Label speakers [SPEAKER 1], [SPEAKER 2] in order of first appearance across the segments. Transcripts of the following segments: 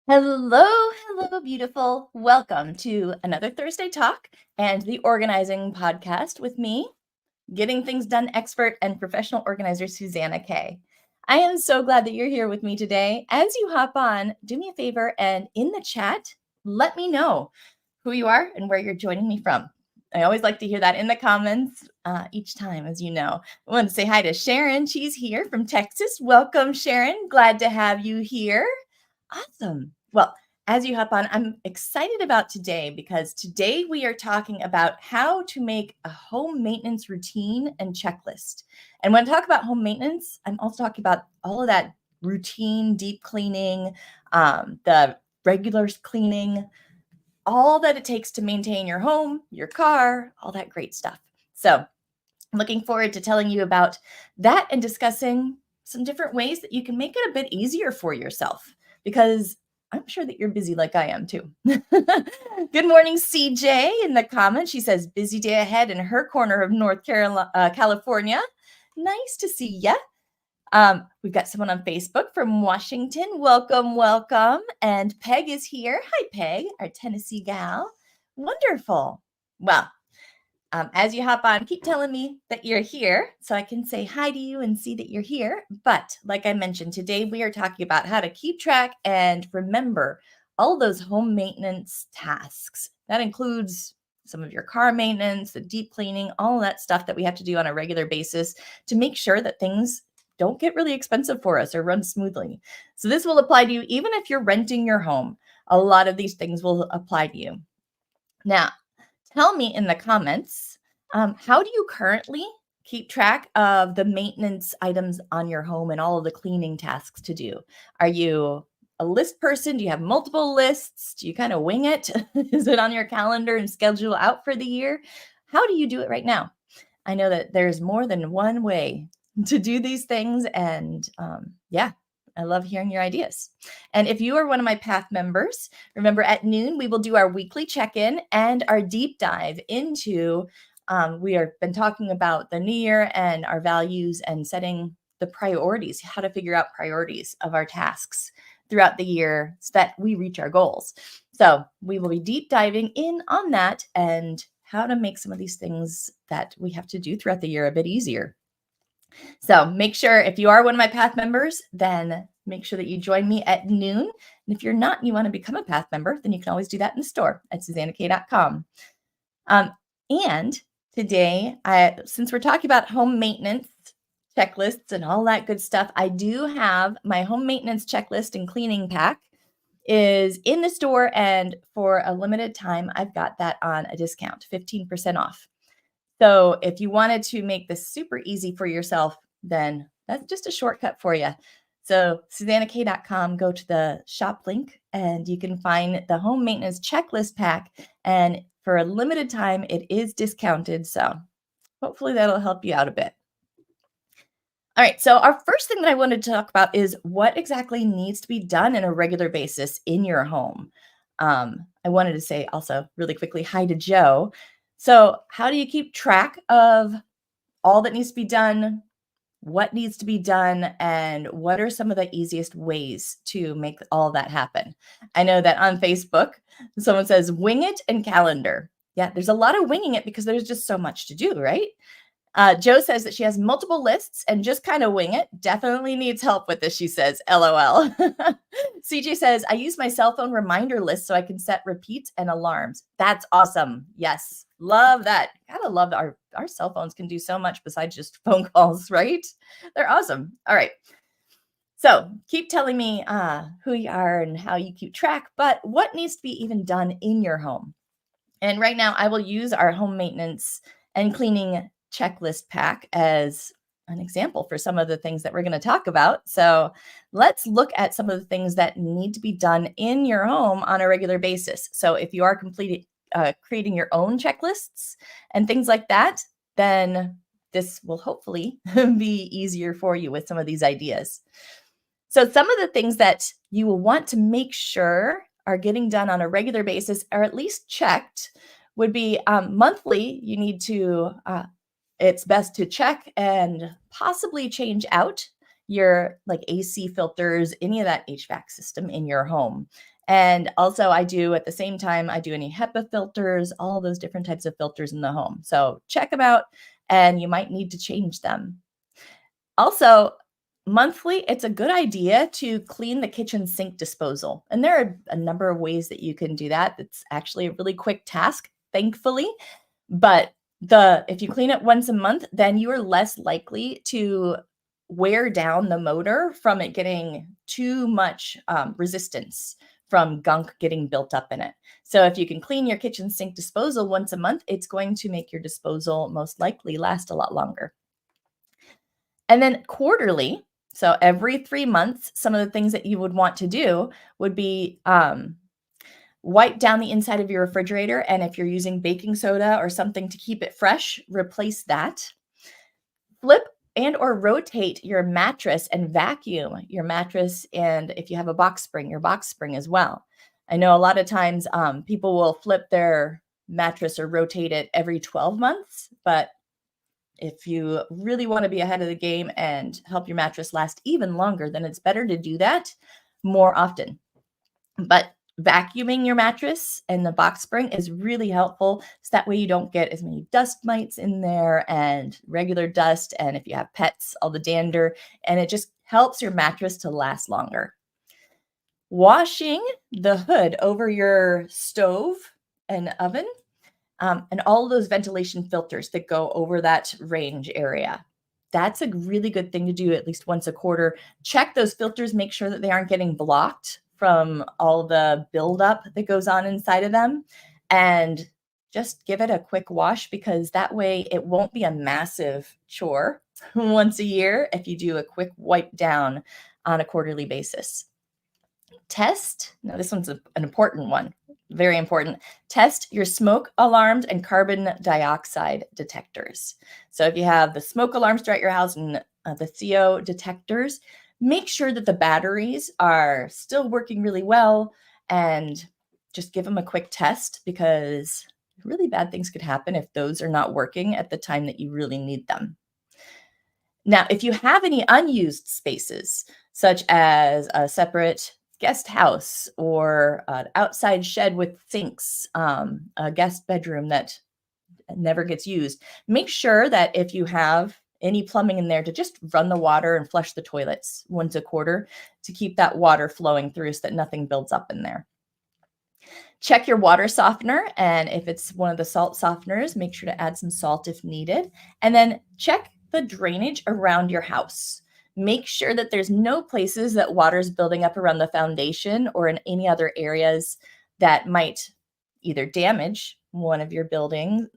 [SPEAKER 1] Hello, beautiful. Welcome to another Thursday Talk and the Organizing Podcast with me, Getting Things Done expert and professional organizer Suzanna Kaye. I am so glad that you're here with me today. As you hop on, do me a favor and in the chat, let me know who you are and where you're joining me from. I always like to hear that in the comments each time, as you know. I want to say hi to Sharon. She's here from Texas. Welcome, Sharon. Glad to have you here. Awesome. Well, as you hop on, I'm excited about today because today we are talking about how to make a home maintenance routine and checklist. And when I talk about home maintenance, I'm also talking about all of that routine, deep cleaning, the regular cleaning, all that it takes to maintain your home, your car, all that great stuff. So I'm looking forward to telling you about that and discussing some different ways that you can make it a bit easier for yourself because I'm sure that you're busy like I am too. Good morning, CJ in the comments. She says, busy day ahead in her corner of North Carolina, California. Nice to see ya. We've got someone on Facebook from Washington. Welcome. And Peg is here. Hi, Peg, our Tennessee gal. Wonderful. Well, as you hop on, keep telling me that you're here so I can say hi to you and see that you're here. But like I mentioned, today we are talking about how to keep track and remember all those home maintenance tasks. That includes some of your car maintenance, the deep cleaning, all that stuff that we have to do on a regular basis to make sure that things don't get really expensive for us or run smoothly. So this will apply to you even if you're renting your home. A lot of these things will apply to you. Now, tell me in the comments, how do you currently keep track of the maintenance items on your home and all of the cleaning tasks to do? Are you a list person? Do you have multiple lists? Do you kind of wing it? Is it on your calendar and schedule out for the year? How do you do it right now? I know that there's more than one way to do these things. And yeah, I love hearing your ideas. And if you are one of my Path members, remember at noon, we will do our weekly check-in and our deep dive into, we have been talking about the new year and our values and setting the priorities, how to figure out priorities of our tasks throughout the year so that we reach our goals. So we will be deep diving in on that and how to make some of these things that we have to do throughout the year a bit easier. So make sure if you are one of my Path members, then make sure that you join me at noon. And if you're not and you want to become a Path member, then you can always do that in the store at SuzannaKaye.com. And today, since we're talking about home maintenance checklists and all that good stuff, I do have my home maintenance checklist and cleaning pack is in the store. And for a limited time, I've got that on a discount, 15% off. So if you wanted to make this super easy for yourself, then that's just a shortcut for you. So SuzannaKaye.com, go to the shop link and you can find the home maintenance checklist pack. And for a limited time, it is discounted. So hopefully that'll help you out a bit. All right, so our first thing that I wanted to talk about is what exactly needs to be done on a regular basis in your home. I wanted to say also really quickly, hi to Joe. So how do you keep track of all that needs to be done, what needs to be done, and what are some of the easiest ways to make all that happen? I know that on Facebook, someone says wing it and calendar. Yeah, there's a lot of winging it because there's just so much to do, right? Joe says that she has multiple lists and just kind of wing it. Definitely needs help with this, she says, LOL. CJ says, I use my cell phone reminder list so I can set repeats and alarms. That's awesome. Yes, love that. Gotta love that our cell phones can do so much besides just phone calls, right? They're awesome. All right. So keep telling me who you are and how you keep track, but what needs to be even done in your home? And right now I will use our home maintenance and cleaning checklist pack as an example for some of the things that we're going to talk about. So let's look at some of the things that need to be done in your home on a regular basis. So if you are creating your own checklists and things like that, then this will hopefully be easier for you with some of these ideas. So some of the things that you will want to make sure are getting done on a regular basis, or at least checked, would be monthly. You need to, it's best to check and possibly change out your like AC filters, any of that HVAC system in your home. And also I do at the same time, I do any HEPA filters, all those different types of filters in the home. So check them out and you might need to change them. Also, monthly, it's a good idea to clean the kitchen sink disposal. And there are a number of ways that you can do that. It's actually a really quick task, thankfully. But if you clean it once a month, then you are less likely to wear down the motor from it getting too much resistance from gunk getting built up in it. So if you can clean your kitchen sink disposal once a month, it's going to make your disposal most likely last a lot longer. And then quarterly, so every 3 months, some of the things that you would want to do would be wipe down the inside of your refrigerator. And if you're using baking soda or something to keep it fresh, replace that. Flip and or rotate your mattress and vacuum your mattress. And if you have a box spring, your box spring as well. I know a lot of times people will flip their mattress or rotate it every 12 months, but if you really want to be ahead of the game and help your mattress last even longer, then it's better to do that more often. But vacuuming your mattress and the box spring is really helpful. So that way you don't get as many dust mites in there and regular dust. And if you have pets, all the dander, and it just helps your mattress to last longer. Washing the hood over your stove and oven. And all those ventilation filters that go over that range area. That's a really good thing to do at least once a quarter. Check those filters, make sure that they aren't getting blocked from all the buildup that goes on inside of them. And just give it a quick wash because that way it won't be a massive chore once a year if you do a quick wipe down on a quarterly basis. Now this one's an important one. Very important. Test your smoke alarms and carbon dioxide detectors. So if you have the smoke alarms throughout your house and the CO detectors, make sure that the batteries are still working really well and just give them a quick test because really bad things could happen if those are not working at the time that you really need them. Now, if you have any unused spaces, such as a separate guest house or an outside shed with sinks, a guest bedroom that never gets used, make sure that if you have any plumbing in there to just run the water and flush the toilets once a quarter to keep that water flowing through so that nothing builds up in there. Check your water softener, and if it's one of the salt softeners, make sure to add some salt if needed. And then check the drainage around your house. Make sure that there's no places that water's building up around the foundation or in any other areas that might either damage one of your buildings,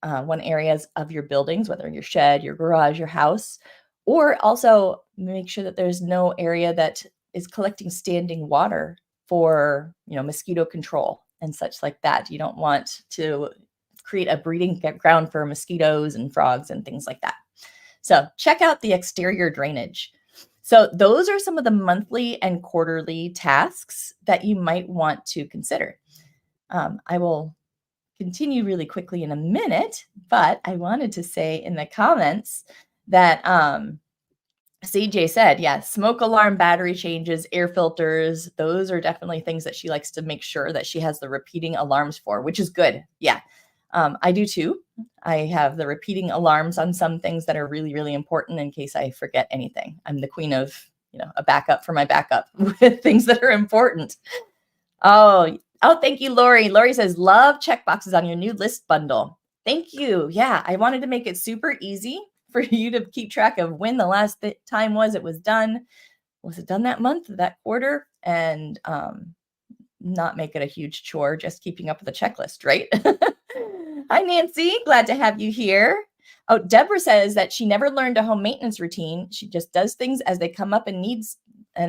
[SPEAKER 1] areas of your buildings, whether your shed, your garage, your house, or also make sure that there's no area that is collecting standing water for, mosquito control and such like that. You don't want to create a breeding ground for mosquitoes and frogs and things like that. So check out the exterior drainage. So those are some of the monthly and quarterly tasks that you might want to consider. I will continue really quickly in a minute, but I wanted to say in the comments that CJ said, yeah, smoke alarm, battery changes, air filters, those are definitely things that she likes to make sure that she has the repeating alarms for, which is good. Yeah, I do too. I have the repeating alarms on some things that are really, really important in case I forget anything. I'm the queen of, a backup for my backup with things that are important. Oh, thank you, Lori. Lori says, love checkboxes on your new list bundle. Thank you. Yeah, I wanted to make it super easy for you to keep track of when the last time it was done. Was it done that month, that quarter? And not make it a huge chore, just keeping up with the checklist, right? Hi, Nancy. Glad to have you here. Oh, Deborah says that she never learned a home maintenance routine. She just does things as they come up and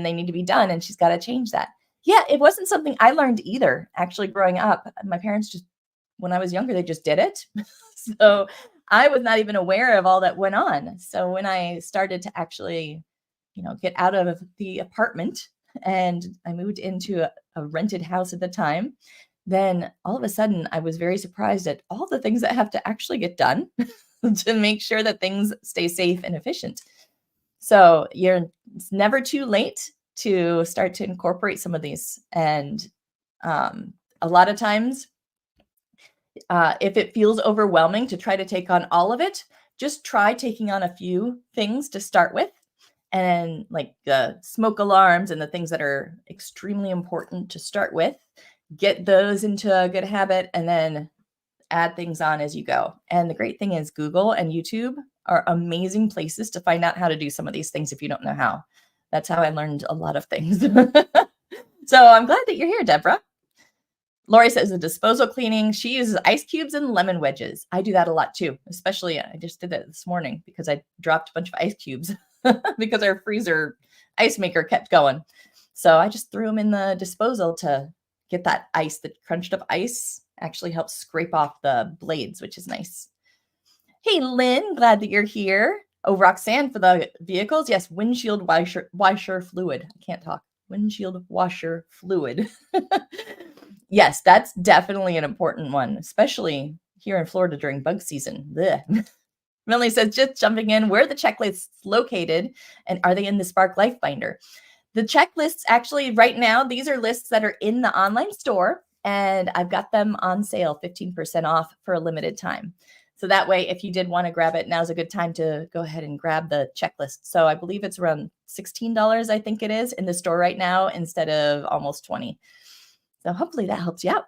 [SPEAKER 1] they need to be done, and she's got to change that. Yeah, it wasn't something I learned either, actually, growing up. My parents when I was younger, they just did it. So I was not even aware of all that went on. So when I started to actually, get out of the apartment and I moved into a rented house at the time, then all of a sudden I was very surprised at all the things that have to actually get done to make sure that things stay safe and efficient. So it's never too late to start to incorporate some of these. And a lot of times, if it feels overwhelming to try to take on all of it, just try taking on a few things to start with. And like the smoke alarms and the things that are extremely important to start with, get those into a good habit and then add things on as you go. And the great thing is Google and YouTube are amazing places to find out how to do some of these things if you don't know how. That's how I learned a lot of things. So I'm glad that you're here, Deborah. Lori says the disposal cleaning. She uses ice cubes and lemon wedges. I do that a lot too, especially I just did it this morning because I dropped a bunch of ice cubes because our freezer ice maker kept going. So I just threw them in the disposal to get that ice, the crunched up ice actually helps scrape off the blades, which is nice. Hey, Lynn, glad that you're here. Oh, Roxanne for the vehicles. Yes, windshield washer fluid. I can't talk. Windshield washer fluid. Yes, that's definitely an important one, especially here in Florida during bug season. Blech. Melanie says, just jumping in, where are the checklists located and are they in the Spark Life Binder? The checklists actually right now, these are lists that are in the online store and I've got them on sale, 15% off for a limited time. So that way, if you did want to grab it, now's a good time to go ahead and grab the checklist. So I believe it's around $16, I think it is, in the store right now instead of almost $20. So hopefully that helps you out.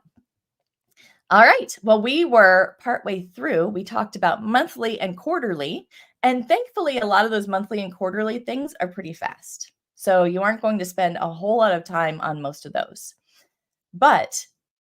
[SPEAKER 1] All right. Well, we were partway through. We talked about monthly and quarterly. And thankfully, a lot of those monthly and quarterly things are pretty fast. So you aren't going to spend a whole lot of time on most of those. But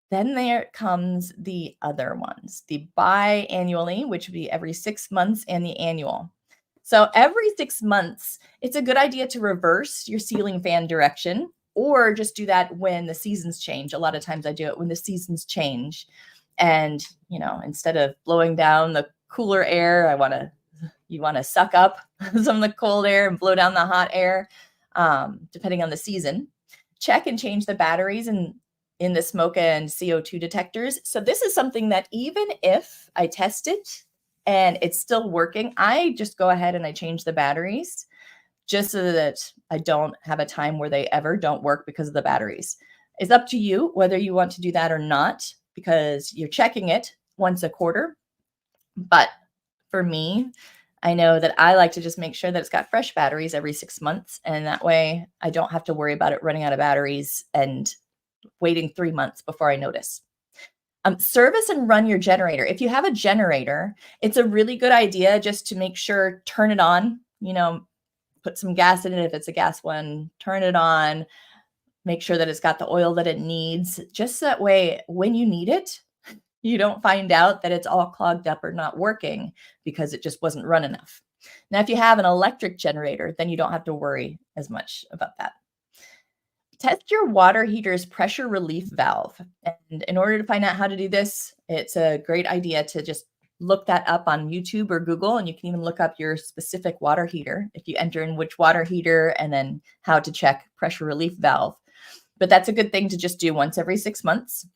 [SPEAKER 1] then there comes the other ones, the biannually, which would be every 6 months, and the annual. So every 6 months, it's a good idea to reverse your ceiling fan direction or just do that when the seasons change. A lot of times I do it when the seasons change. And, instead of blowing down the cooler air, you want to suck up some of the cold air and blow down the hot air, depending on the season. Check and change the batteries in the smoke and CO2 detectors. So this is something that even if I test it and it's still working, I just go ahead and I change the batteries just so that I don't have a time where they ever don't work because of the batteries. It's up to you whether you want to do that or not because you're checking it once a quarter. But for me, I know that I like to just make sure that it's got fresh batteries every 6 months. And that way I don't have to worry about it running out of batteries and waiting 3 months before I notice. Service and run your generator. If you have a generator, it's a really good idea just to make sure, turn it on, put some gas in it. If it's a gas one, turn it on, make sure that it's got the oil that it needs. Just that way, when you need it, you don't find out that it's all clogged up or not working because it just wasn't run enough. Now, if you have an electric generator, then you don't have to worry as much about that. Test your water heater's pressure relief valve. And in order to find out how to do this, it's a great idea to just look that up on YouTube or Google, and you can even look up your specific water heater if you enter in which water heater and then how to check pressure relief valve. But that's a good thing to just do once every 6 months.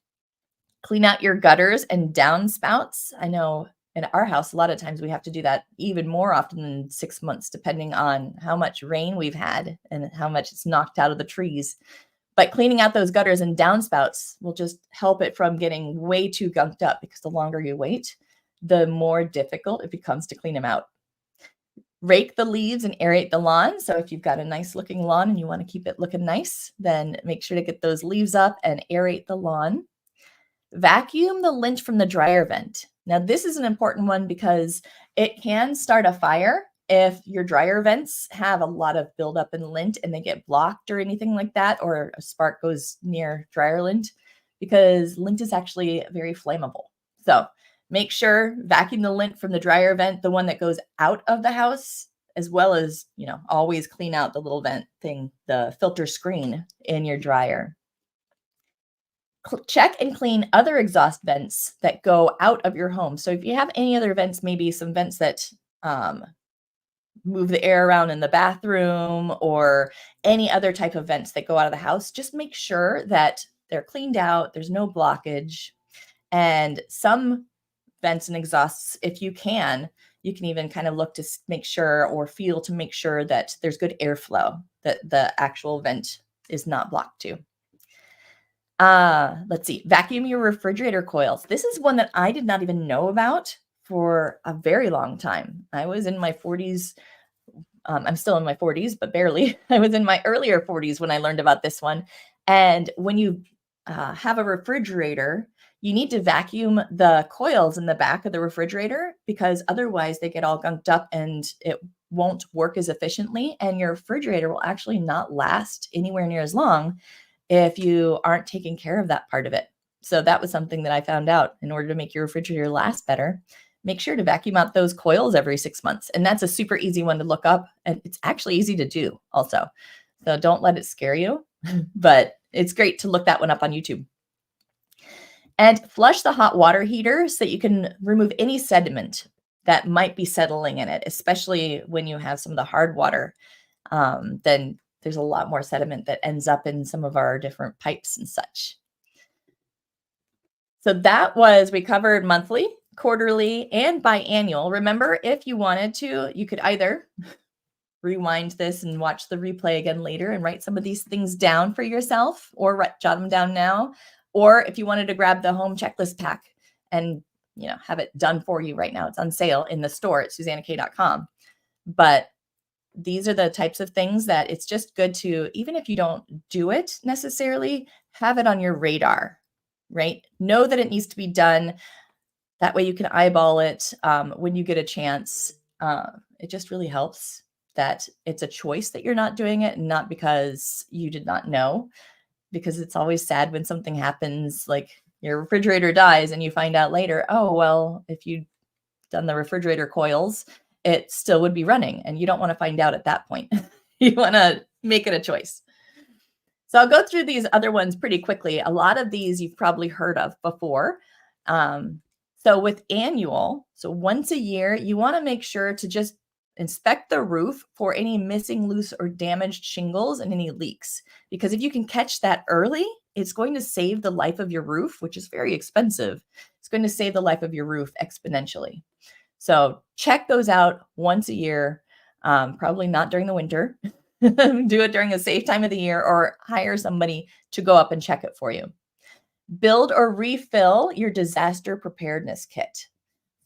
[SPEAKER 1] Clean out your gutters and downspouts. I know in our house, a lot of times we have to do that even more often than 6 months, depending on how much rain we've had and how much it's knocked out of the trees. But cleaning out those gutters and downspouts will just help it from getting way too gunked up because the longer you wait, the more difficult it becomes to clean them out. Rake the leaves and aerate the lawn. So if you've got a nice looking lawn and you want to keep it looking nice, then make sure to get those leaves up and aerate the lawn. Vacuum the lint from the dryer vent. Now, this is an important one because it can start a fire if your dryer vents have a lot of buildup in lint and they get blocked or anything like that, or a spark goes near dryer lint, because lint is actually very flammable. So make sure vacuum the lint from the dryer vent, the one that goes out of the house, as well as, always clean out the little vent thing, the filter screen in your dryer. Check and clean other exhaust vents that go out of your home. So if you have any other vents, maybe some vents that move the air around in the bathroom or any other type of vents that go out of the house, just make sure that they're cleaned out, there's no blockage. And some vents and exhausts, if you can, You can even kind of look to make sure or feel to make sure that there's good airflow, that the actual vent is not blocked too. Let's see. Vacuum your refrigerator coils. This is one that I did not even know about for a very long time. I was in my 40s. I'm still in my 40s, but barely. I was in my earlier 40s when I learned about this one. And when you have a refrigerator, you need to vacuum the coils in the back of the refrigerator because otherwise they get all gunked up and it won't work as efficiently. And your refrigerator will actually not last anywhere near as long if you aren't taking care of that part of it. So that was something that I found out. In order to make your refrigerator last better, make sure to vacuum out those coils every 6 months. And that's a super easy one to look up. And it's actually easy to do also. So don't let it scare you, but it's great to look that one up on YouTube. And flush the hot water heater so that you can remove any sediment that might be settling in it, especially when you have some of the hard water. Then there's a lot more sediment that ends up in some of our different pipes and such. So that was, we covered monthly, quarterly, and biannual. Remember, if you wanted to, you could either rewind this and watch the replay again later and write some of these things down for yourself or jot them down now. Or if you wanted to grab the home checklist pack and have it done for you right now, it's on sale in the store at SuzannaKaye.com. But these are the types of things that it's just good to, even if you don't do it necessarily, have it on your radar, right? Know that it needs to be done. That way you can eyeball it when you get a chance. It just really helps that it's a choice that you're not doing it and not because you did not know, because it's always sad when something happens, like your refrigerator dies and you find out later, oh, well, if you'd done the refrigerator coils, it still would be running. And you don't want to find out at that point. You want to make it a choice. So I'll go through these other ones pretty quickly. A lot of these you've probably heard of before. So with annual, so once a year, you want to make sure to just inspect the roof for any missing, loose, or damaged shingles and any leaks. Because if you can catch that early, it's going to save the life of your roof, which is very expensive. It's going to save the life of your roof exponentially. So check those out once a year, probably not during the winter. Do it during a safe time of the year or hire somebody to go up and check it for you. Build or refill your disaster preparedness kit.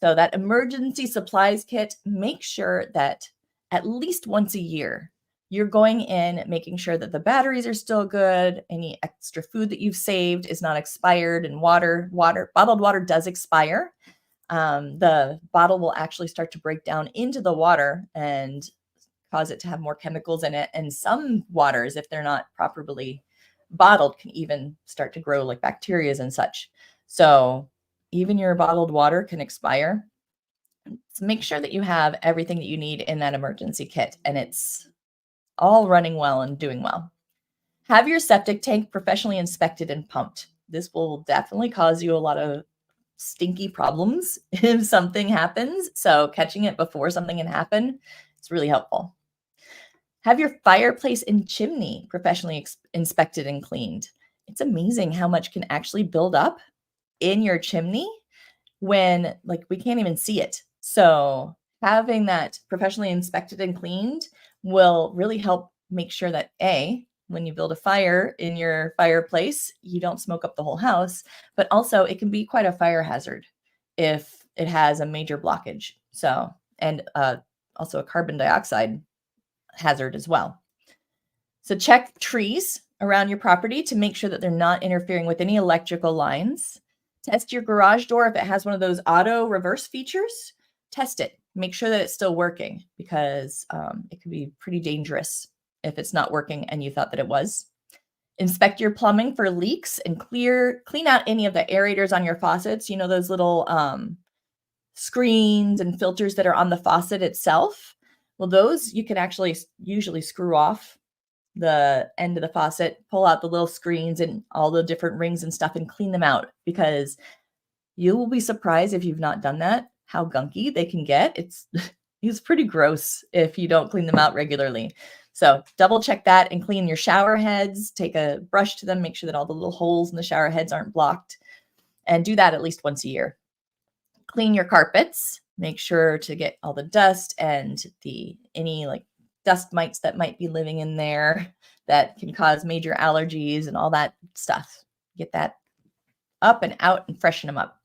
[SPEAKER 1] So that emergency supplies kit, make sure that at least once a year, you're going in, making sure that the batteries are still good, any extra food that you've saved is not expired, and bottled water does expire. The bottle will actually start to break down into the water and cause it to have more chemicals in it. And some waters, if they're not properly bottled, can even start to grow like bacteria and such. So even your bottled water can expire. So make sure that you have everything that you need in that emergency kit and it's all running well and doing well. Have your septic tank professionally inspected and pumped. This will definitely cause you a lot of stinky problems if something happens. So catching it before something can happen, it's really helpful. Have your fireplace and chimney professionally inspected and cleaned. It's amazing how much can actually build up in your chimney when we can't even see it. So having that professionally inspected and cleaned will really help make sure that when you build a fire in your fireplace, you don't smoke up the whole house, but also it can be quite a fire hazard if it has a major blockage. So, and also a carbon dioxide hazard as well. So check trees around your property to make sure that they're not interfering with any electrical lines. Test your garage door if it has one of those auto reverse features. Test it. Make sure that it's still working because it could be pretty dangerous if it's not working and you thought that it was. Inspect your plumbing for leaks and clean out any of the aerators on your faucets. You know, those little screens and filters that are on the faucet itself. Well, those you can actually usually screw off the end of the faucet, pull out the little screens and all the different rings and stuff and clean them out because you will be surprised if you've not done that, how gunky they can get. It's pretty gross if you don't clean them out regularly. So double check that and clean your shower heads. Take a brush to them, make sure that all the little holes in the shower heads aren't blocked, and do that at least once a year. Clean your carpets. make sure to get all the dust and any like dust mites that might be living in there that can cause major allergies and all that stuff. Get that up and out and freshen them up.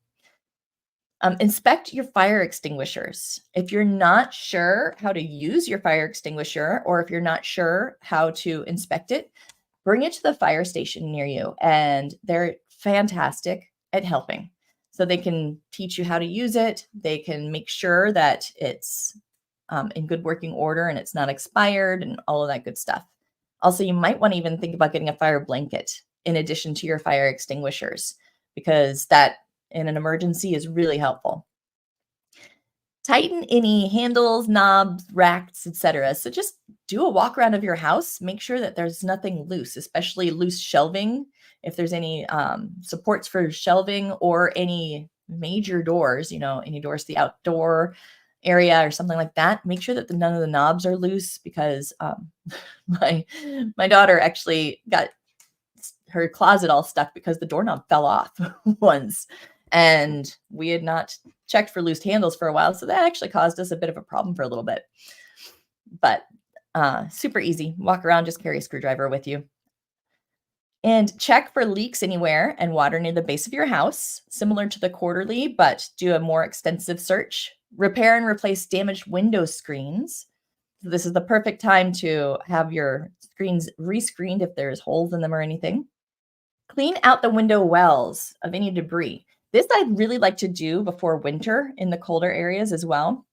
[SPEAKER 1] Inspect your fire extinguishers. If you're not sure how to use your fire extinguisher, or if you're not sure how to inspect it, bring it to the fire station near you, and they're fantastic at helping. So they can teach you how to use it. They can make sure that it's in good working order and it's not expired and all of that good stuff. Also, you might want to even think about getting a fire blanket in addition to your fire extinguishers, because that in an emergency is really helpful. Tighten any handles, knobs, racks, etc. So just do a walk around of your house. Make sure that there's nothing loose, especially loose shelving. If there's any supports for shelving or any major doors, any doors to the outdoor area or something like that, make sure that none of the knobs are loose, because my daughter actually got her closet all stuck because the doorknob fell off once, and we had not checked for loose handles for a while, so that actually caused us a bit of a problem for a little bit. But super easy. Walk around, just carry a screwdriver with you. And check for leaks anywhere and water near the base of your house, similar to the quarterly, but do a more extensive search. Repair and replace damaged window screens. So this is the perfect time to have your screens rescreened if there's holes in them or anything. Clean out the window wells of any debris. This I'd really like to do before winter in the colder areas as well.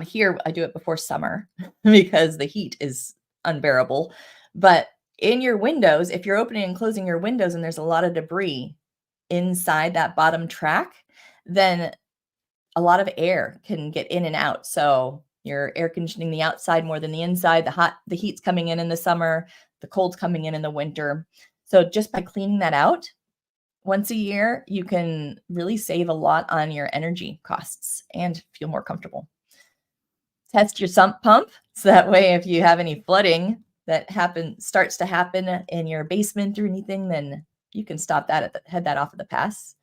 [SPEAKER 1] Here, I do it before summer because the heat is unbearable. But in your windows, if you're opening and closing your windows and there's a lot of debris inside that bottom track, then a lot of air can get in and out. So you're air conditioning the outside more than the inside. The heat's coming in the summer, the cold's coming in the winter. So just by cleaning that out once a year, you can really save a lot on your energy costs and feel more comfortable. Test your sump pump, so that way if you have any flooding that starts to happen in your basement or anything, then you can stop that head that off at the pass.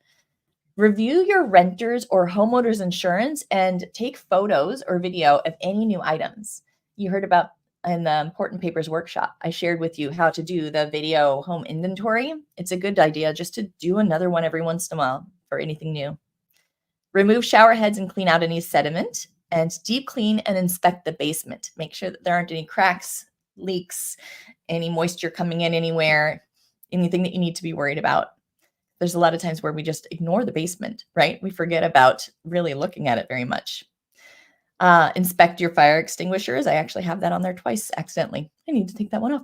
[SPEAKER 1] Review your renters or homeowners insurance and take photos or video of any new items. You heard about in the Important Papers workshop, I shared with you how to do the video home inventory. It's a good idea just to do another one every once in a while for anything new. Remove shower heads and clean out any sediment, and deep clean and inspect the basement. Make sure that there aren't any cracks, leaks, any moisture coming in anywhere, anything that you need to be worried about. There's a lot of times where we just ignore the basement, right? We forget about really looking at it very much. Inspect your fire extinguishers. I actually have that on there twice accidentally. I need to take that one off.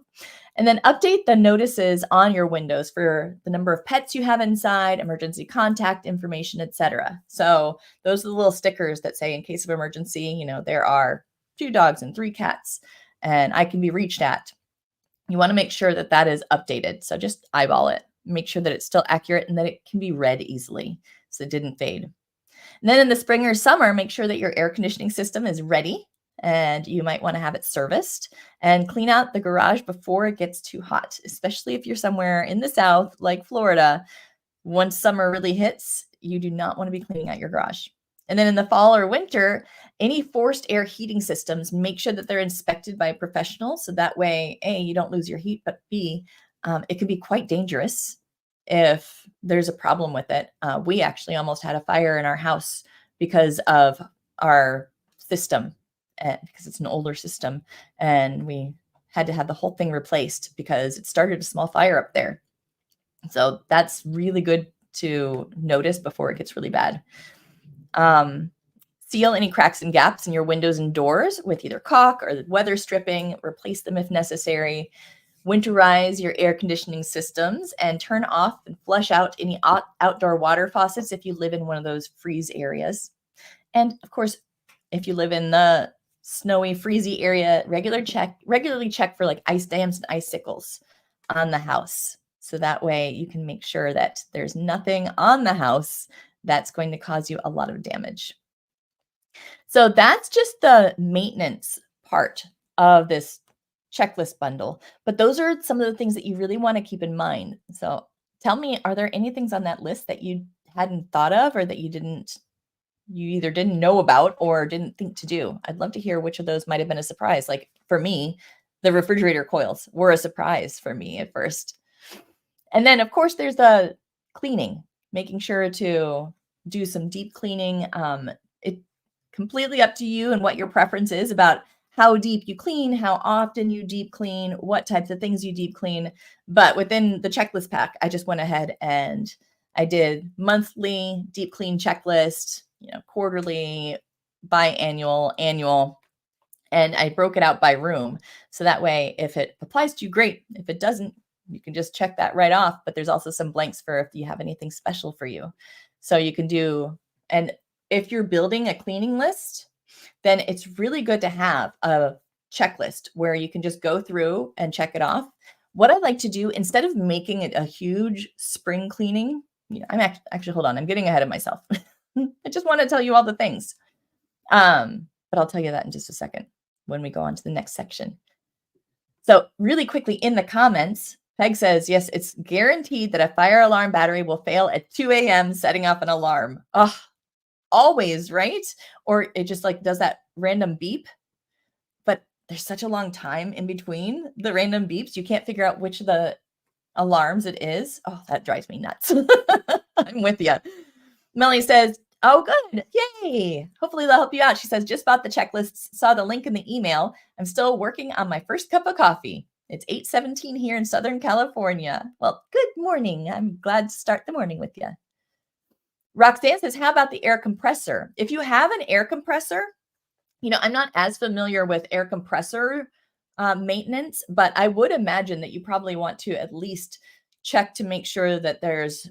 [SPEAKER 1] And then update the notices on your windows for the number of pets you have inside, emergency contact information, etc. So those are the little stickers that say in case of emergency, there are 2 dogs and 3 cats and I can be reached at. You want to make sure that that is updated. So just eyeball it. Make sure that it's still accurate and that it can be read easily so it didn't fade. And then in the spring or summer, make sure that your air conditioning system is ready, and you might want to have it serviced, and clean out the garage before it gets too hot, especially if you're somewhere in the South like Florida. Once summer really hits, you do not want to be cleaning out your garage. And then in the fall or winter, any forced air heating systems, make sure that they're inspected by a professional. So that way, A, you don't lose your heat, but B, it can be quite dangerous if there's a problem with it. We actually almost had a fire in our house because of our system, because it's an older system, and we had to have the whole thing replaced because it started a small fire up there. So that's really good to notice before it gets really bad. Seal any cracks and gaps in your windows and doors with either caulk or weather stripping. Replace them if necessary. Winterize your air conditioning systems and turn off and flush out any outdoor water faucets if you live in one of those freeze areas. And of course, if you live in the snowy, freezy area, regularly check for like ice dams and icicles on the house. So that way you can make sure that there's nothing on the house that's going to cause you a lot of damage. So that's just the maintenance part of this checklist bundle. But those are some of the things that you really want to keep in mind. So tell me, are there any things on that list that you hadn't thought of or that you didn't you either didn't know about or didn't think to do. I'd love to hear which of those might have been a surprise. Like for me, the refrigerator coils were a surprise for me at first. And then, of course, there's the cleaning, making sure to do some deep cleaning. It's completely up to you and what your preference is about how deep you clean, how often you deep clean, what types of things you deep clean. But within the checklist pack, I just went ahead and I did monthly deep clean checklist, quarterly, biannual, annual, and I broke it out by room. So that way, if it applies to you, great. If it doesn't, you can just check that right off. But there's also some blanks for if you have anything special for you. So you can do, and if you're building a cleaning list, then it's really good to have a checklist where you can just go through and check it off. What I like to do, instead of making it a huge spring cleaning, I'm actually, hold on, I'm getting ahead of myself. I just want to tell you all the things. But I'll tell you that in just a second when we go on to the next section. So really quickly in the comments, Peg says, yes, it's guaranteed that a fire alarm battery will fail at 2 a.m. setting off an alarm. Oh, always, right? Or it just like does that random beep. But there's such a long time in between the random beeps. You can't figure out which of the alarms it is. Oh, that drives me nuts. I'm with you. Melanie says, oh, good. Yay. Hopefully they'll help you out. She says, just bought the checklists, saw the link in the email. I'm still working on my first cup of coffee. It's 8:17 here in Southern California. Well, good morning. I'm glad to start the morning with you. Roxanne says, how about the air compressor? If you have an air compressor, I'm not as familiar with air compressor maintenance, but I would imagine that you probably want to at least check to make sure that there's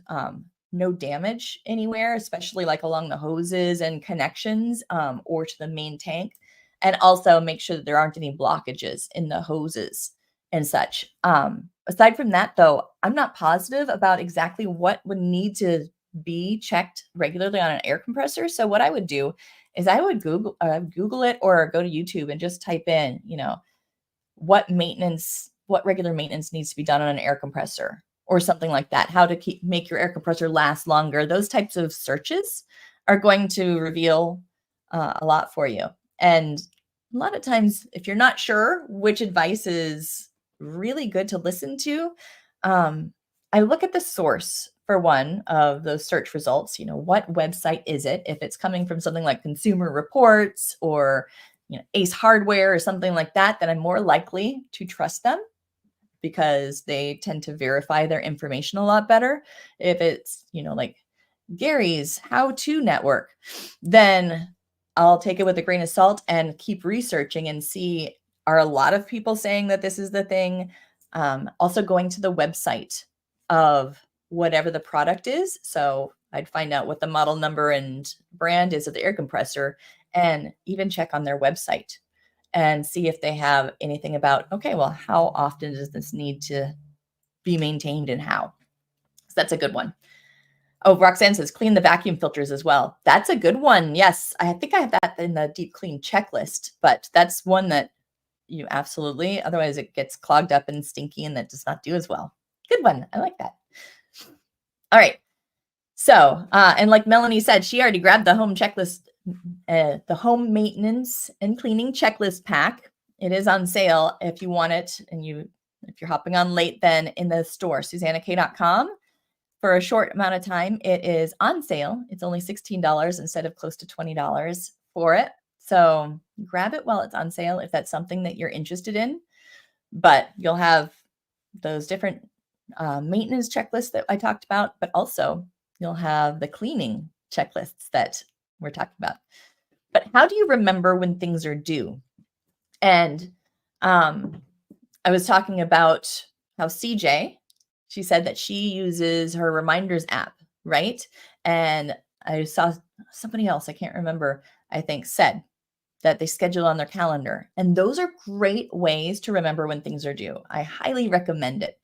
[SPEAKER 1] no damage anywhere, especially like along the hoses and connections or to the main tank. And also make sure that there aren't any blockages in the hoses and such. Aside from that, though, I'm not positive about exactly what would need to be checked regularly on an air compressor. So what I would do is I would Google it or go to YouTube and just type in, what regular maintenance needs to be done on an air compressor or something like that. How to make your air compressor last longer. Those types of searches are going to reveal a lot for you. And a lot of times, if you're not sure which advice is really good to listen to, I look at the source for one of those search results. What website is it? If it's coming from something like Consumer Reports or Ace Hardware or something like that, then I'm more likely to trust them because they tend to verify their information a lot better. If it's, like Gary's How-To Network, then I'll take it with a grain of salt and keep researching and see, are a lot of people saying that this is the thing? Also going to the website of whatever the product is. So I'd find out what the model number and brand is of the air compressor and even check on their website and see if they have anything about, okay, well, how often does this need to be maintained and how? So that's a good one. Oh, Roxanne says, clean the vacuum filters as well. That's a good one. Yes, I think I have that in the deep clean checklist, but that's one that you absolutely, otherwise it gets clogged up and stinky and that does not do as well. Good one. I like that. All right. So, and like Melanie said, she already grabbed the home checklist, the home maintenance and cleaning checklist pack. It is on sale if you want it. And if you're hopping on late, then in the store, SuzannaKaye.com. For a short amount of time, it is on sale. It's only $16 instead of close to $20 for it. So grab it while it's on sale if that's something that you're interested in. But you'll have those different maintenance checklists that I talked about, but also you'll have the cleaning checklists that we're talking about. But how do you remember when things are due? And I was talking about how CJ, she said that she uses her reminders app, right? And I saw somebody else, I can't remember, I think said that they schedule on their calendar. And those are great ways to remember when things are due. I highly recommend it.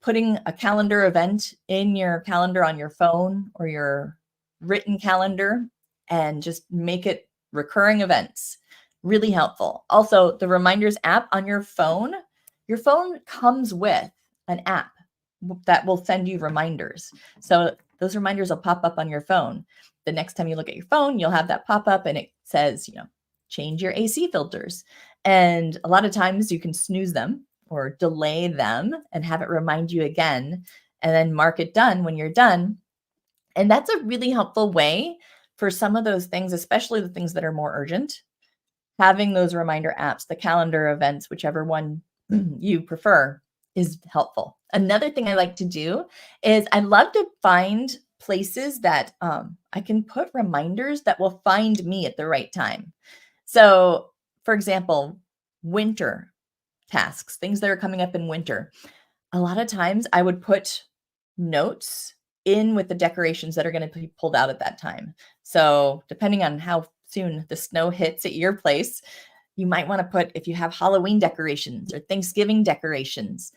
[SPEAKER 1] Putting a calendar event in your calendar on your phone or your written calendar and just make it recurring events. Really helpful. Also, the reminders app on your phone comes with an app that will send you reminders. So those reminders will pop up on your phone. the next time you look at your phone, you'll have that pop up and it says, change your AC filters. And a lot of times you can snooze them or delay them and have it remind you again, and then mark it done when you're done. And that's a really helpful way for some of those things, especially the things that are more urgent. Having those reminder apps, the calendar events, whichever one you prefer, is helpful. Another thing I like to do is I love to find places that I can put reminders that will find me at the right time. So, for example, winter tasks, things that are coming up in winter. A lot of times I would put notes in with the decorations that are going to be pulled out at that time. So, depending on how soon the snow hits at your place, you might want to put, if you have Halloween decorations or Thanksgiving decorations,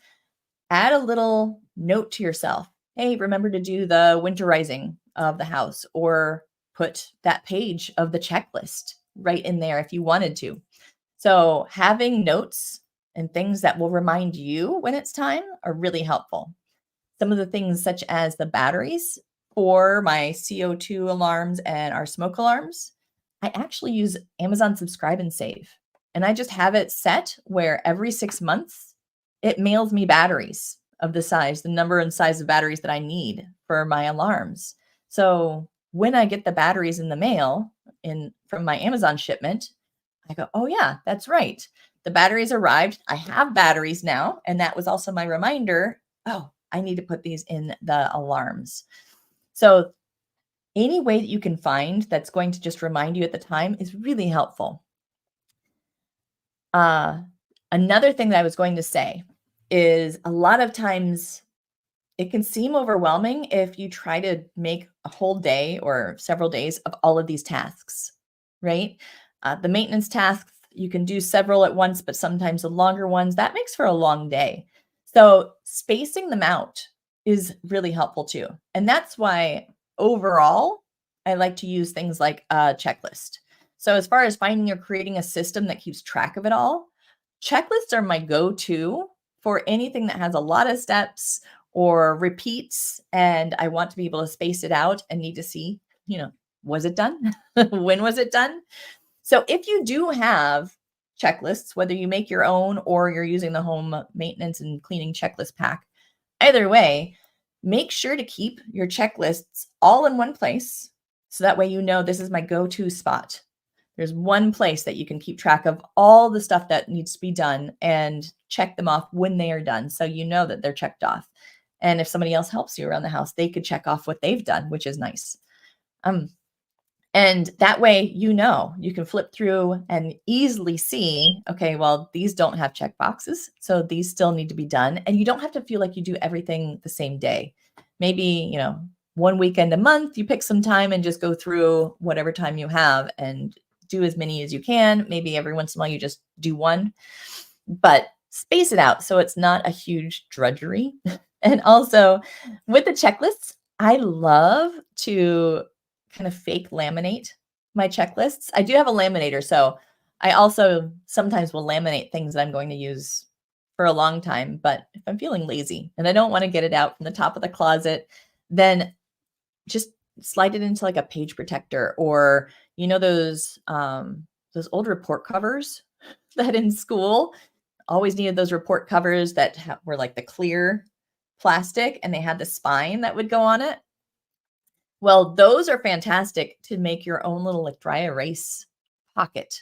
[SPEAKER 1] add a little note to yourself. Hey, remember to do the winterizing of the house, or put that page of the checklist right in there if you wanted to. So having notes and things that will remind you when it's time are really helpful. Some of the things, such as the batteries for my CO2 alarms and our smoke alarms, I actually use Amazon Subscribe and Save. And I just have it set where every 6 months it mails me batteries of the number and size of batteries that I need for my alarms. So when I get the batteries in the mail from my Amazon shipment, I go, oh yeah, that's right. The batteries arrived. I have batteries now. And that was also my reminder. Oh, I need to put these in the alarms. So any way that you can find that's going to just remind you at the time is really helpful. Another thing that I was going to say is, a lot of times it can seem overwhelming if you try to make a whole day or several days of all of these tasks, right? The maintenance tasks, you can do several at once, but sometimes the longer ones, that makes for a long day. So spacing them out is really helpful too. And that's why overall, I like to use things like a checklist. So as far as finding or creating a system that keeps track of it all, checklists are my go-to for anything that has a lot of steps or repeats, and I want to be able to space it out and need to see, was it done? When was it done? So if you do have checklists, whether you make your own or you're using the home maintenance and cleaning checklist pack, either way, make sure to keep your checklists all in one place. So that way, this is my go-to spot. There's one place that you can keep track of all the stuff that needs to be done and check them off when they are done. So you know that they're checked off. And if somebody else helps you around the house, they could check off what they've done, which is nice. And that way, you can flip through and easily see, okay, well, these don't have check boxes, so these still need to be done. And you don't have to feel like you do everything the same day. Maybe, one weekend a month, you pick some time and just go through whatever time you have and do as many as you can. Maybe every once in a while you just do one, but space it out so it's not a huge drudgery. And also with the checklists, I love to kind of fake laminate my checklists. I do have a laminator, so I also sometimes will laminate things that I'm going to use for a long time. But if I'm feeling lazy and I don't want to get it out from the top of the closet, then just slide it into like a page protector, or those old report covers that in school always needed those report covers that were like the clear plastic and they had the spine that would go on it. Well, those are fantastic to make your own little like dry erase pocket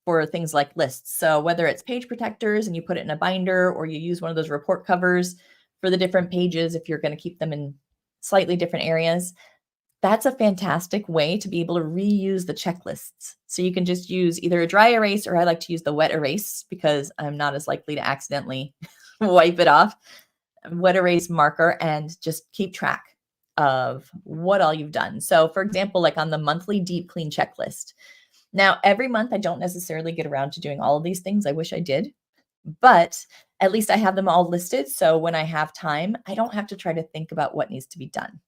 [SPEAKER 1] for things like lists. So whether it's page protectors and you put it in a binder, or you use one of those report covers for the different pages if you're going to keep them in slightly different areas, that's a fantastic way to be able to reuse the checklists. So you can just use either a dry erase, or I like to use the wet erase because I'm not as likely to accidentally wipe it off. Wet erase marker, and just keep track of what all you've done. So for example, like on the monthly deep clean checklist. Now, every month I don't necessarily get around to doing all of these things. I wish I did, but at least I have them all listed. So when I have time, I don't have to try to think about what needs to be done.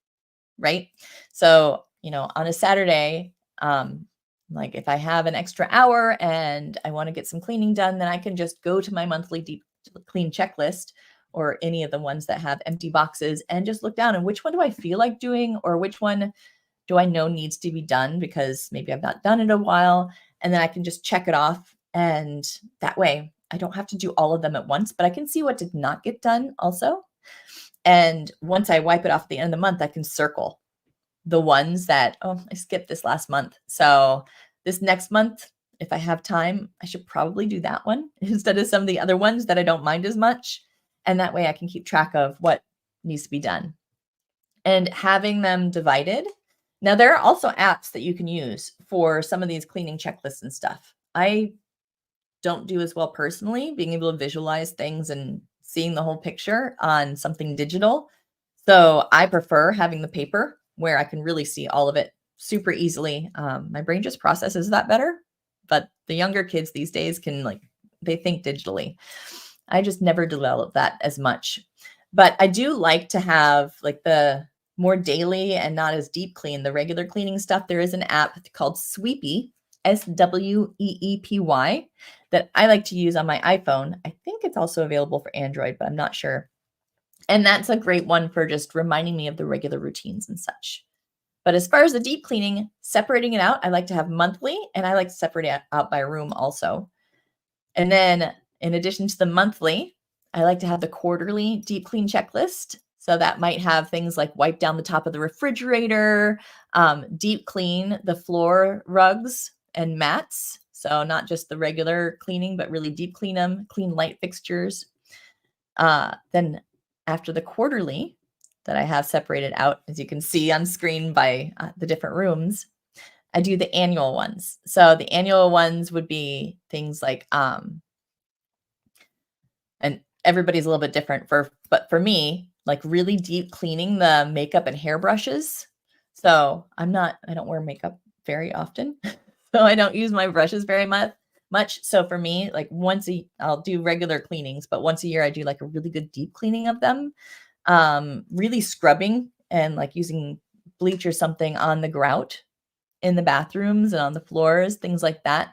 [SPEAKER 1] Right. So, on a Saturday, like if I have an extra hour and I want to get some cleaning done, then I can just go to my monthly deep clean checklist, or any of the ones that have empty boxes, and just look down and which one do I feel like doing, or which one do I know needs to be done because maybe I've not done it in a while, and then I can just check it off, and that way I don't have to do all of them at once, but I can see what did not get done also. And once I wipe it off at the end of the month, I can circle the ones that, oh, I skipped this last month. So this next month, if I have time, I should probably do that one instead of some of the other ones that I don't mind as much. And that way I can keep track of what needs to be done. And having them divided. Now, there are also apps that you can use for some of these cleaning checklists and stuff. I don't do as well personally, being able to visualize things and seeing the whole picture on something digital. So I prefer having the paper where I can really see all of it super easily. My brain just processes that better, but the younger kids these days they think digitally. I just never developed that as much. But I do like to have like the more daily and not as deep clean, the regular cleaning stuff. There is an app called Sweepy, Sweepy, that I like to use on my iPhone. I think it's also available for Android, but I'm not sure. And that's a great one for just reminding me of the regular routines and such. But as far as the deep cleaning, separating it out, I like to have monthly, and I like to separate it out by room also. And then in addition to the monthly, I like to have the quarterly deep clean checklist. So that might have things like wipe down the top of the refrigerator, deep clean the floor rugs and mats. So not just the regular cleaning, but really deep clean them, clean light fixtures. Then after the quarterly that I have separated out, as you can see on screen by the different rooms, I do the annual ones. So the annual ones would be things like, and everybody's a little bit different but for me, like really deep cleaning the makeup and hair brushes. So I don't wear makeup very often. So I don't use my brushes very much. So for me, like I'll do regular cleanings, but once a year I do like a really good deep cleaning of them. Really scrubbing and like using bleach or something on the grout in the bathrooms and on the floors, things like that.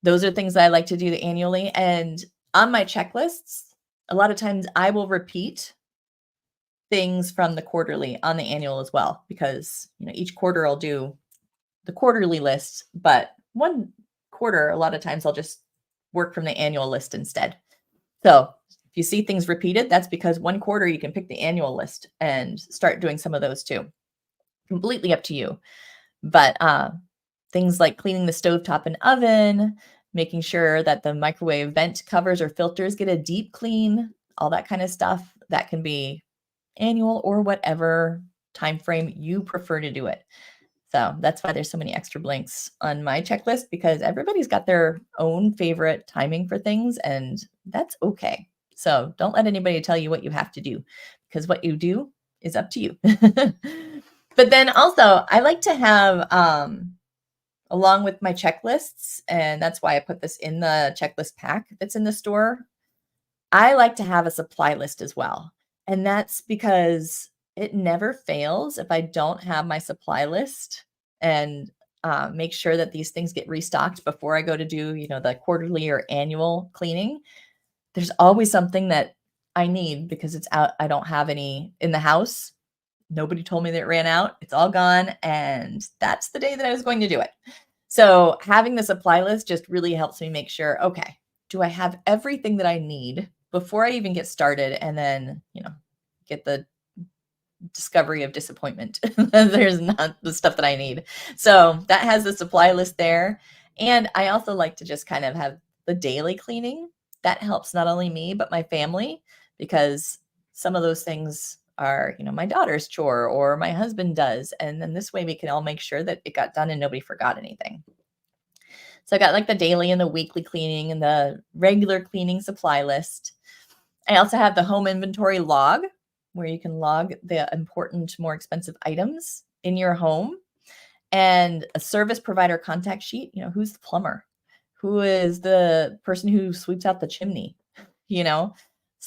[SPEAKER 1] Those are things that I like to do annually. And on my checklists, a lot of times I will repeat things from the quarterly on the annual as well, because each quarter I'll do the quarterly list, but one quarter, a lot of times I'll just work from the annual list instead. So if you see things repeated, that's because one quarter you can pick the annual list and start doing some of those too. Completely up to you. But things like cleaning the stovetop and oven, making sure that the microwave vent covers or filters get a deep clean, all that kind of stuff, that can be annual or whatever time frame you prefer to do it. So that's why there's so many extra blanks on my checklist, because everybody's got their own favorite timing for things, and that's okay. So don't let anybody tell you what you have to do, because what you do is up to you. But then also I like to have, along with my checklists, and that's why I put this in the checklist pack that's in the store, I like to have a supply list as well. And that's because it never fails if I don't have my supply list and make sure that these things get restocked before I go to do, the quarterly or annual cleaning. There's always something that I need because it's out. I don't have any in the house. Nobody told me that it ran out. It's all gone. And that's the day that I was going to do it. So having the supply list just really helps me make sure, okay, do I have everything that I need before I even get started? And then, get the discovery of disappointment. There's not the stuff that I need. So that has the supply list there. And I also like to just kind of have the daily cleaning. That helps not only me, but my family, because some of those things are, my daughter's chore or my husband does. And then this way we can all make sure that it got done and nobody forgot anything. So I got like the daily and the weekly cleaning and the regular cleaning supply list. I also have the home inventory log, where you can log the important, more expensive items in your home, and a service provider contact sheet. Who's the plumber? Who is the person who sweeps out the chimney? So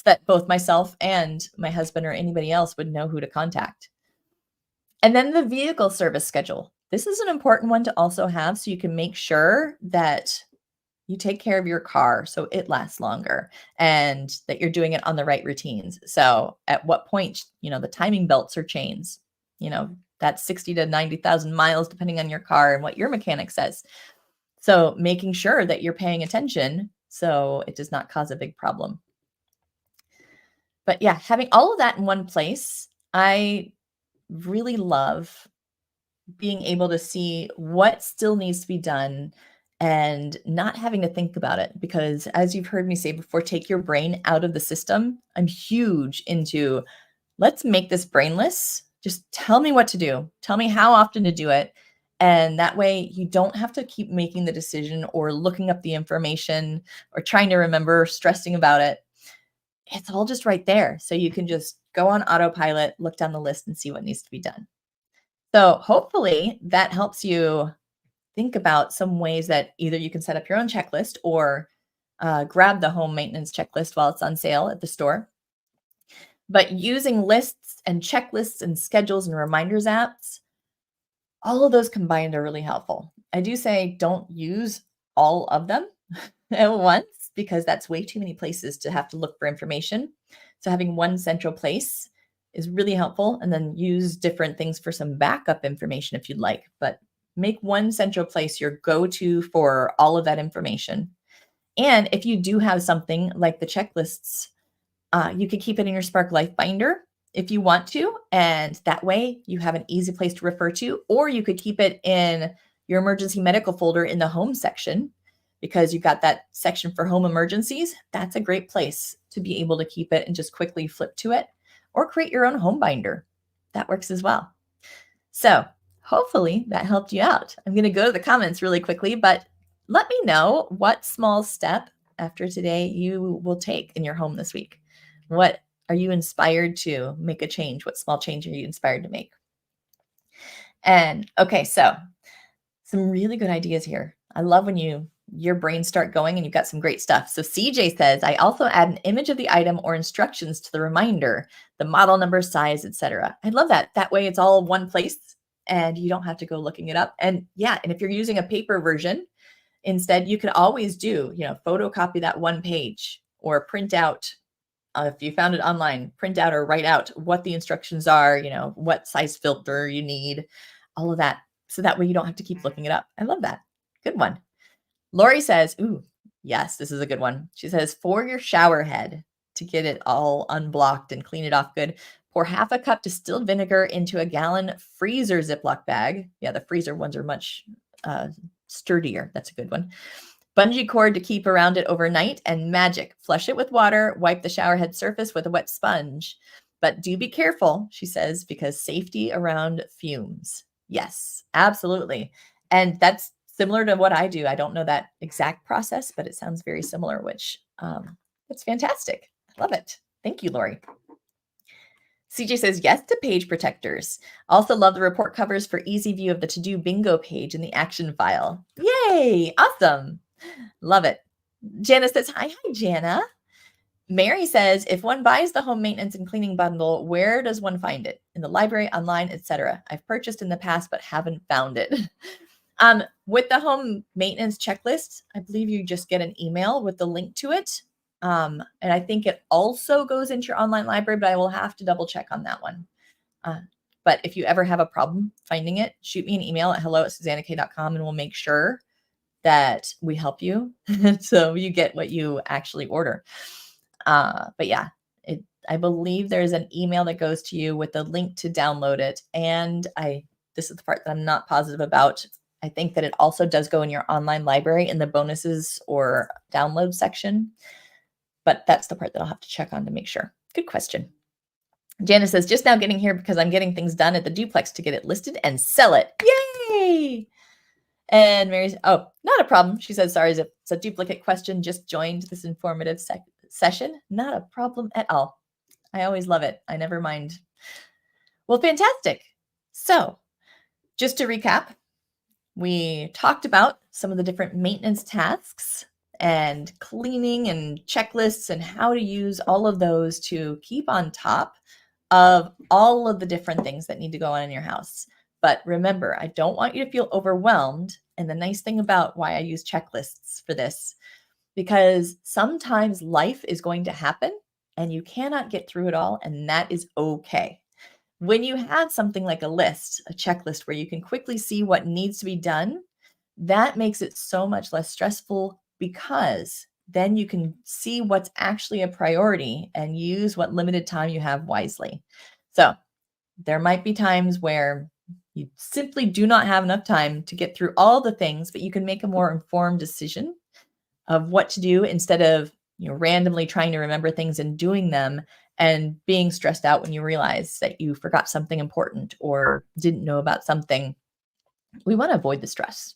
[SPEAKER 1] that both myself and my husband or anybody else would know who to contact. And then the vehicle service schedule. This is an important one to also have, so you can make sure that you take care of your car so it lasts longer and that you're doing it on the right routines. So at what point, the timing belts or chains, That's 60 to 90,000 miles, depending on your car and what your mechanic says. So making sure that you're paying attention so it does not cause a big problem. But yeah, having all of that in one place, I really love being able to see what still needs to be done and not having to think about it. Because as you've heard me say before, take your brain out of the system. I'm huge into let's make this brainless. Just tell me what to do. Tell me how often to do it. And that way you don't have to keep making the decision or looking up the information or trying to remember, stressing about it. It's all just right there. So you can just go on autopilot, look down the list and see what needs to be done. So hopefully that helps you think about some ways that either you can set up your own checklist or grab the home maintenance checklist while it's on sale at the store. But using lists and checklists and schedules and reminders apps, all of those combined are really helpful. I do say don't use all of them at once because that's way too many places to have to look for information. So having one central place is really helpful, and then use different things for some backup information if you'd like, but make one central place your go-to for all of that information. And if you do have something like the checklists, you could keep it in your Spark Life binder if you want to, and that way you have an easy place to refer to, or you could keep it in your emergency medical folder in the home section because you've got that section for home emergencies. That's a great place to be able to keep it and just quickly flip to it, or create your own home binder. That works as well. So hopefully that helped you out. I'm going to go to the comments really quickly, but let me know what small step after today you will take in your home this week. What are you inspired to make a change? What small change are you inspired to make? And okay, so some really good ideas here. I love when your brains start going and you've got some great stuff. So CJ says, I also add an image of the item or instructions to the reminder, the model number, size, etc. I love that. That way it's all one place and you don't have to go looking it up. And yeah, and if you're using a paper version, instead you could always do, photocopy that one page or print out. If you found it online, print out or write out what the instructions are, what size filter you need, all of that. So that way you don't have to keep looking it up. I love that. Good one. Lori says, ooh, yes, this is a good one. She says, for your shower head, to get it all unblocked and clean it off good, pour half a cup distilled vinegar into a gallon freezer Ziploc bag. Yeah, the freezer ones are much sturdier. That's a good one. Bungee cord to keep around it overnight, and magic. Flush it with water, wipe the shower head surface with a wet sponge. But do be careful, she says, because safety around fumes. Yes, absolutely. And that's similar to what I do. I don't know that exact process, but it sounds very similar, which it's fantastic. I love it. Thank you, Lori. CJ says yes to page protectors. Also love the report covers for easy view of the to-do bingo page in the action file. Yay! Awesome. Love it. Jana says, hi, Jana. Mary says, if one buys the home maintenance and cleaning bundle, where does one find it? In the library, online, etc. I've purchased in the past, but haven't found it. With the home maintenance checklist, I believe you just get an email with the link to it. And I think it also goes into your online library, but I will have to double check on that one. But if you ever have a problem finding it, shoot me an email at hello@suzannakay.com and we'll make sure that we help you so you get what you actually order. But yeah, I believe there's an email that goes to you with a link to download it. And this is the part that I'm not positive about. I think that it also does go in your online library in the bonuses or download section. But that's the part that I'll have to check on to make sure. Good question. Janice says, just now getting here because I'm getting things done at the duplex to get it listed and sell it. Yay! And Mary's, oh, not a problem. She says, sorry, it's a duplicate question. Just joined this informative session. Not a problem at all. I always love it. I never mind. Well, fantastic. So just to recap, we talked about some of the different maintenance tasks and cleaning and checklists and how to use all of those to keep on top of all of the different things that need to go on in your house. But remember, I don't want you to feel overwhelmed. And the nice thing about why I use checklists for this, because sometimes life is going to happen and you cannot get through it all, and that is okay. when you have something like a list, a checklist where you can quickly see what needs to be done, that makes it so much less stressful because then you can see what's actually a priority and use what limited time you have wisely. So there might be times where you simply do not have enough time to get through all the things, but you can make a more informed decision of what to do instead of randomly trying to remember things and doing them and being stressed out when you realize that you forgot something important or didn't know about something. We want to avoid the stress.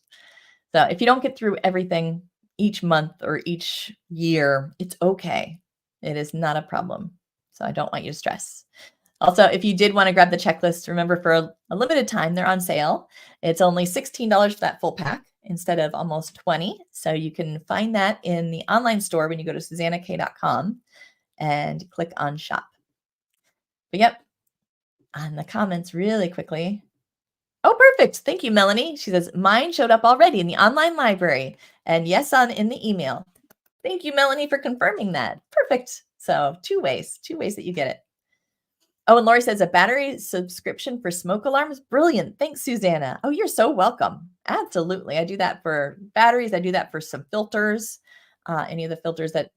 [SPEAKER 1] So if you don't get through everything each month or each year, it's okay. It is not a problem. So I don't want you to stress. Also, if you did want to grab the checklist, remember for a limited time, they're on sale. It's only $16 for that full pack instead of almost 20. So you can find that in the online store when you go to SuzannaKaye.com and click on shop. But yep, on the comments really quickly. Oh, perfect. Thank you, Melanie. She says, mine showed up already in the online library and yes, in the email. Thank you, Melanie, for confirming that. Perfect. So two ways that you get it. Oh, and Lori says a battery subscription for smoke alarms. Brilliant. Thanks, Susanna. Oh, you're so welcome. Absolutely. I do that for batteries. I do that for some filters, any of the filters that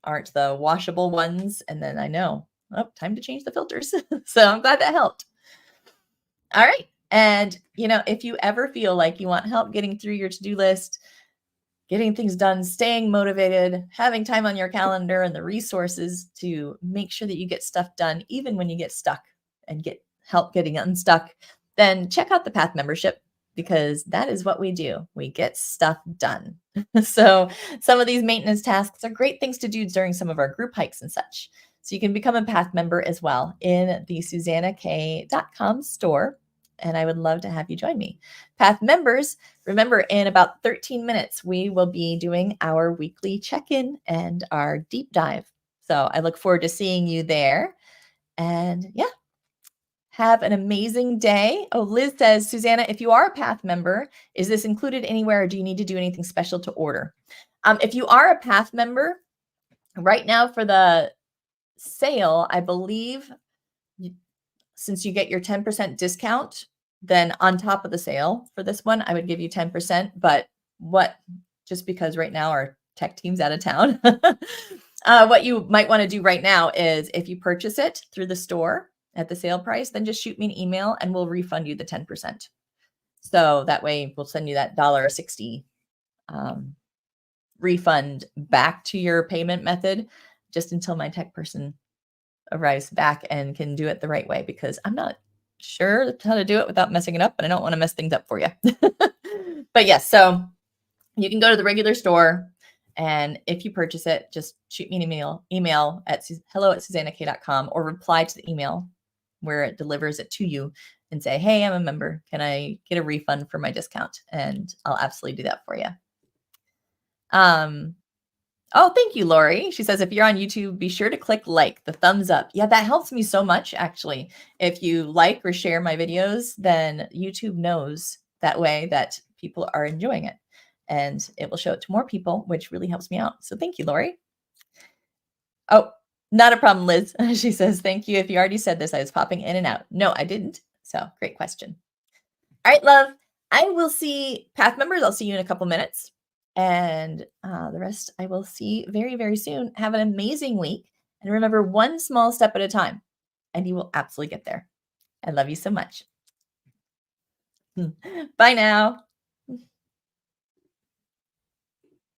[SPEAKER 1] aren't the washable ones. And then I know, oh, time to change the filters. So I'm glad that helped. All right. And, if you ever feel like you want help getting through your to-do list, getting things done, staying motivated, having time on your calendar and the resources to make sure that you get stuff done, even when you get stuck and get help getting unstuck, then check out the Path membership because that is what we do. We get stuff done. So some of these maintenance tasks are great things to do during some of our group hikes and such. So you can become a Path member as well in the SuzannaKaye.com store. And I would love to have you join me. Path members, remember, in about 13 minutes, we will be doing our weekly check-in and our deep dive. So I look forward to seeing you there. And yeah, have an amazing day. Oh, Liz says, Susanna, if you are a Path member, is this included anywhere or do you need to do anything special to order? If you are a Path member, right now for the sale, I believe since you get your 10% discount, then on top of the sale for this one, I would give you 10%. But just because right now our tech team's out of town, what you might want to do right now is if you purchase it through the store at the sale price, then just shoot me an email and we'll refund you the 10%. So that way we'll send you that $1.60 refund back to your payment method just until my tech person arrives back and can do it the right way, because I'm not sure how to do it without messing it up, but I don't want to mess things up for you. But yes, so you can go to the regular store, and if you purchase it, just shoot me an email at hello@SuzannaKaye.com or reply to the email where it delivers it to you and say, hey, I'm a member. Can I get a refund for my discount? And I'll absolutely do that for you. Oh, thank you, Lori. She says, if you're on YouTube, be sure to click like, the thumbs up. Yeah, that helps me so much, actually. If you like or share my videos, then YouTube knows that way that people are enjoying it. And it will show it to more people, which really helps me out. So thank you, Lori. Oh, not a problem, Liz. She says, thank you. If you already said this, I was popping in and out. No, I didn't. So great question. All right, love. I will see Path members. I'll see you in a couple minutes. And the rest I will see very, very soon. Have an amazing week. And remember, one small step at a time, and you will absolutely get there. I love you so much. Bye now.